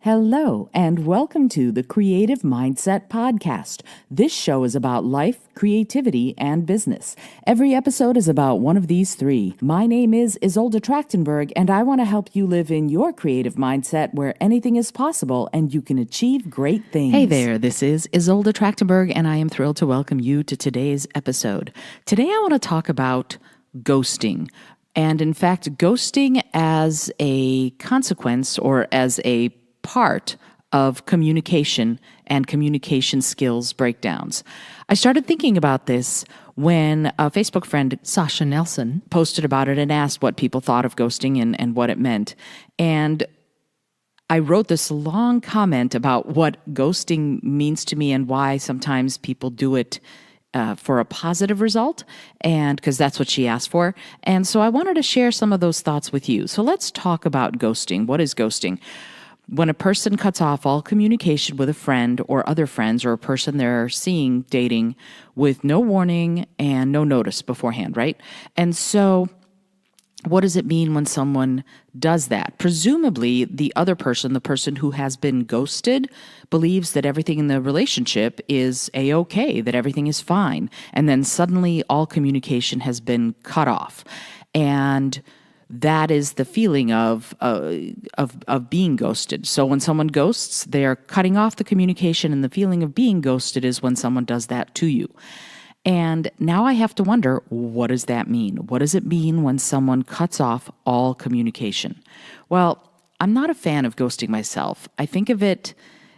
Hello, and welcome to the Creative Mindset Podcast. This show is about life, creativity, and business. Every episode is about one of these three. My name is Isolde Trachtenberg, and I want to help you live in your creative mindset where anything is possible and you can achieve great things. Hey there, this is Isolde Trachtenberg, and I am thrilled to welcome you to today's episode. Today I want to talk about ghosting. And in fact, ghosting as a consequence or as a part of communication and communication skills breakdowns. I started thinking about this when a Facebook friend, Sasha Nelson, posted about it and asked what people thought of ghosting and what it meant. And I wrote this long comment about what ghosting means to me and why sometimes people do it for a positive result, and because that's what she asked for. And so I wanted to share some of those thoughts with you. So let's talk about ghosting. What is ghosting? When a person cuts off all communication with a friend or other friends or a person they're seeing, dating, with no warning and no notice beforehand, right? And so what does it mean when someone does that? Presumably, the other person, the person who has been ghosted, believes that everything in the relationship is A-okay, that everything is fine. And then suddenly all communication has been cut off. And that is the feeling of being ghosted. So when someone ghosts, they are cutting off the communication, and the feeling of being ghosted is when someone does that to you. And now I have to wonder, what does that mean? What does it mean when someone cuts off all communication? Well, I'm not a fan of ghosting myself. I think of it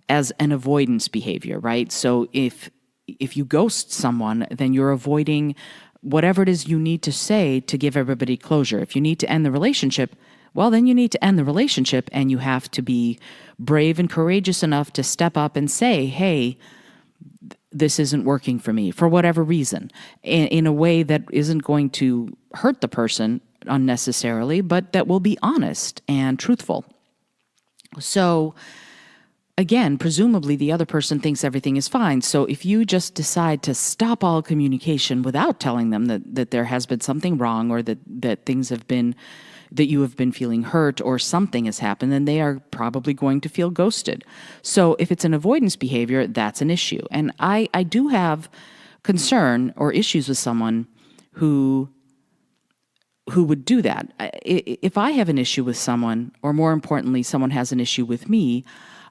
as an avoidance behavior, right? So if you ghost someone, then you're avoiding whatever it is you need to say to give everybody closure. If you need to end the relationship, well, then you need to end the relationship, and you have to be brave and courageous enough to step up and say, hey, this isn't working for me for whatever reason, in a way that isn't going to hurt the person unnecessarily, but that will be honest and truthful. So again, presumably the other person thinks everything is fine. So if you just decide to stop all communication without telling them that there has been something wrong, or that things have been, that you have been feeling hurt or something has happened, then they are probably going to feel ghosted. So if it's an avoidance behavior, that's an issue. And I do have concern or issues with someone who would do that. If I have an issue with someone, or more importantly, someone has an issue with me,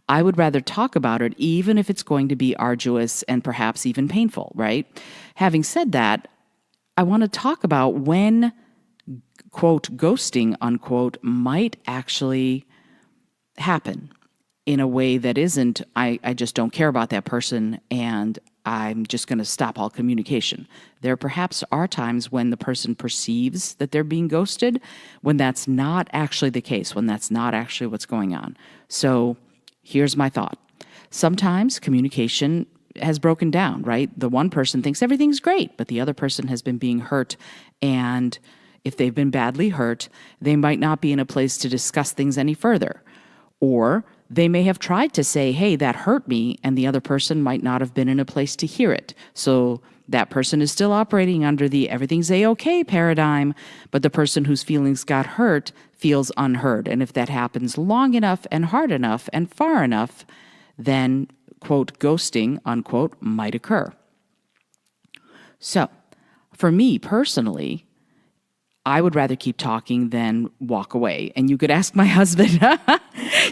I would rather talk about it, even if it's going to be arduous and perhaps even painful, right? Having said that, I want to talk about when, quote, ghosting, unquote, might actually happen in a way that isn't, I just don't care about that person and I'm just going to stop all communication. There perhaps are times when the person perceives that they're being ghosted, when that's not actually the case, when that's not actually what's going on. So here's my thought. Sometimes communication has broken down, right? The one person thinks everything's great, but the other person has been being hurt. And if they've been badly hurt, they might not be in a place to discuss things any further. Or they may have tried to say, hey, that hurt me, and the other person might not have been in a place to hear it. So that person is still operating under the everything's A-okay paradigm, but the person whose feelings got hurt feels unheard. And if that happens long enough and hard enough and far enough, then, quote, ghosting, unquote, might occur. So for me personally, I would rather keep talking than walk away. And you could ask my husband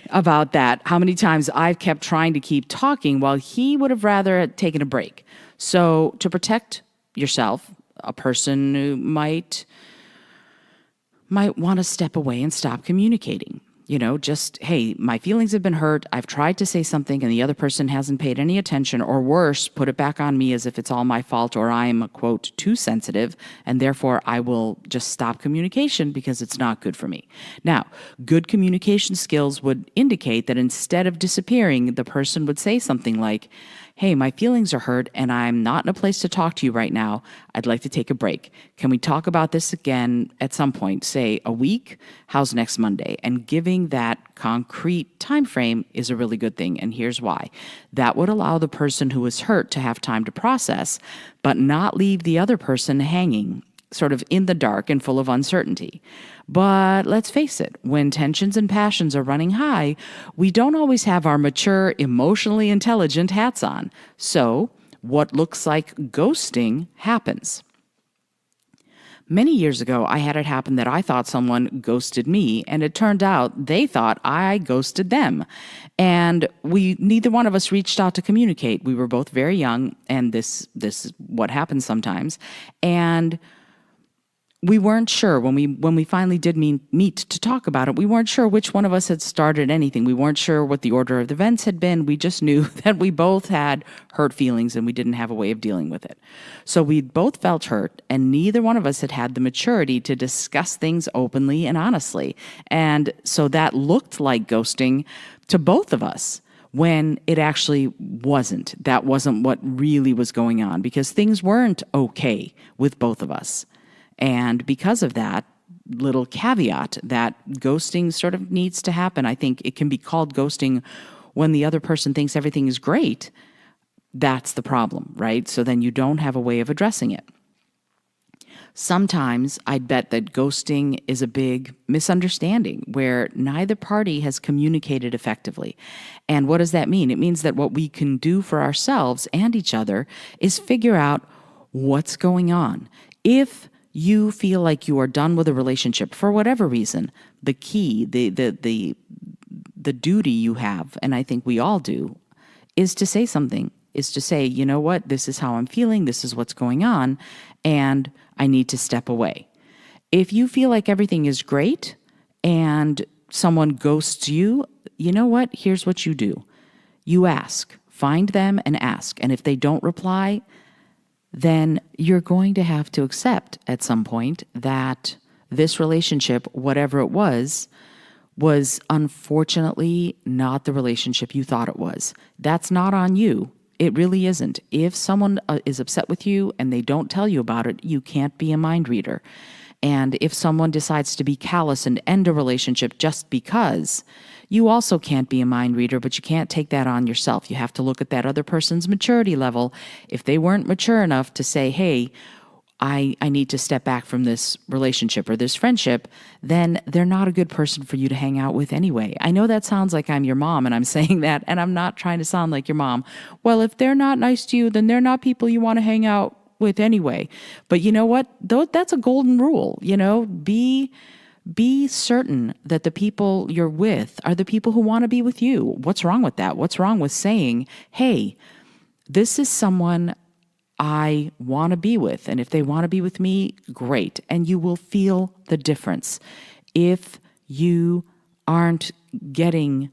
about that, how many times I've kept trying to keep talking while he would have rather taken a break. So to protect yourself, a person who might want to step away and stop communicating. You know, just, hey, my feelings have been hurt. I've tried to say something and the other person hasn't paid any attention, or worse, put it back on me as if it's all my fault, or I'm, quote, too sensitive, and therefore I will just stop communication because it's not good for me. Now, good communication skills would indicate that instead of disappearing, the person would say something like, hey, my feelings are hurt and I'm not in a place to talk to you right now. I'd like to take a break. Can we talk about this again at some point? Say a week? How's next Monday? And giving that concrete time frame is a really good thing. And here's why. That would allow the person who is hurt to have time to process, but not leave the other person hanging sort of in the dark and full of uncertainty. But let's face it, when tensions and passions are running high, we don't always have our mature, emotionally intelligent hats on. So, what looks like ghosting happens. Many years ago, I had it happen that I thought someone ghosted me, and it turned out they thought I ghosted them. And neither one of us reached out to communicate. We were both very young, and this is what happens sometimes. And we weren't sure when we finally did meet to talk about it. We weren't sure which one of us had started anything. We weren't sure what the order of the events had been. We just knew that we both had hurt feelings and we didn't have a way of dealing with it. So we both felt hurt, and neither one of us had the maturity to discuss things openly and honestly. And so that looked like ghosting to both of us, when it actually wasn't. That wasn't what really was going on, because things weren't okay with both of us. And because of that little caveat that ghosting sort of needs to happen, I think it can be called ghosting when the other person thinks everything is great. That's the problem, right? So then you don't have a way of addressing it. Sometimes I'd bet that ghosting is a big misunderstanding where neither party has communicated effectively. And what does that mean? It means that what we can do for ourselves and each other is figure out what's going on. If you feel like you are done with a relationship for whatever reason, the key, the duty you have, and I think we all do, is to say something, is to say, you know what, this is how I'm feeling, this is what's going on, and I need to step away. If you feel like everything is great and someone ghosts you, you know what, here's what you do. You ask, find them and ask, and if they don't reply, then you're going to have to accept at some point that this relationship, whatever it was unfortunately not the relationship you thought it was. That's not on you. It really isn't. If someone is upset with you and they don't tell you about it, you can't be a mind reader. And if someone decides to be callous and end a relationship just because, you also can't be a mind reader, but you can't take that on yourself. You have to look at that other person's maturity level. If they weren't mature enough to say, hey, I need to step back from this relationship or this friendship, then they're not a good person for you to hang out with anyway. I know that sounds like I'm your mom and I'm saying that, and I'm not trying to sound like your mom. Well, if they're not nice to you, then they're not people you want to hang out with anyway. But you know what? That's a golden rule. Be certain that the people you're with are the people who want to be with you. What's wrong with that? What's wrong with saying, hey, this is someone I want to be with, and if they want to be with me, great. And you will feel the difference. If you aren't getting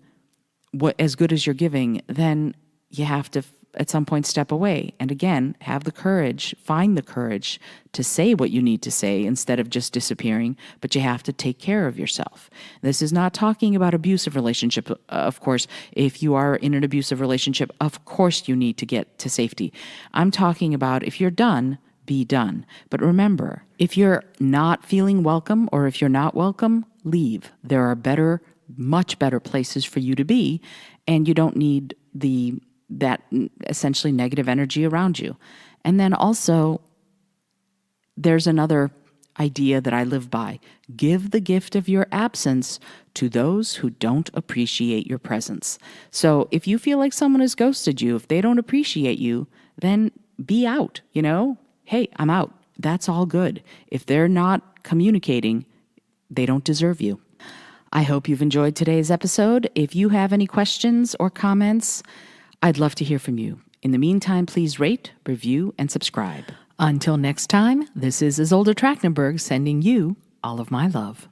what as good as you're giving, then you have to at some point step away. And again, find the courage to say what you need to say instead of just disappearing, but you have to take care of yourself. This is not talking about abusive relationship. Of course, if you are in an abusive relationship, of course you need to get to safety. I'm talking about if you're done, be done. But remember, if you're not feeling welcome or if you're not welcome, leave. There are much better places for you to be, and you don't need that essentially negative energy around you. And then also, there's another idea that I live by. Give the gift of your absence to those who don't appreciate your presence. So if you feel like someone has ghosted you, if they don't appreciate you, then be out, Hey, I'm out. That's all good. If they're not communicating, they don't deserve you. I hope you've enjoyed today's episode. If you have any questions or comments, I'd love to hear from you. In the meantime, please rate, review, and subscribe. Until next time, this is Isolde Trachtenberg sending you all of my love.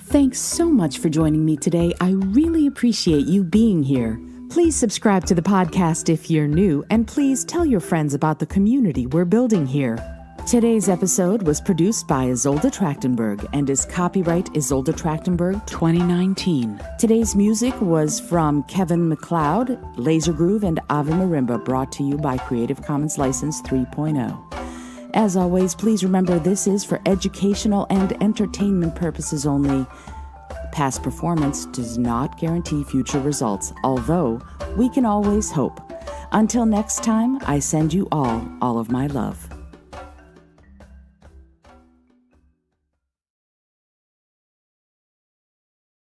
Thanks so much for joining me today. I really appreciate you being here. Please subscribe to the podcast if you're new, and please tell your friends about the community we're building here. Today's episode was produced by Isolde Trachtenberg and is copyright Isolde Trachtenberg 2019. Today's music was from Kevin MacLeod, Laser Groove, and Ave Marimba, brought to you by Creative Commons License 3.0. As always, please remember this is for educational and entertainment purposes only. Past performance does not guarantee future results, although we can always hope. Until next time, I send you all of my love.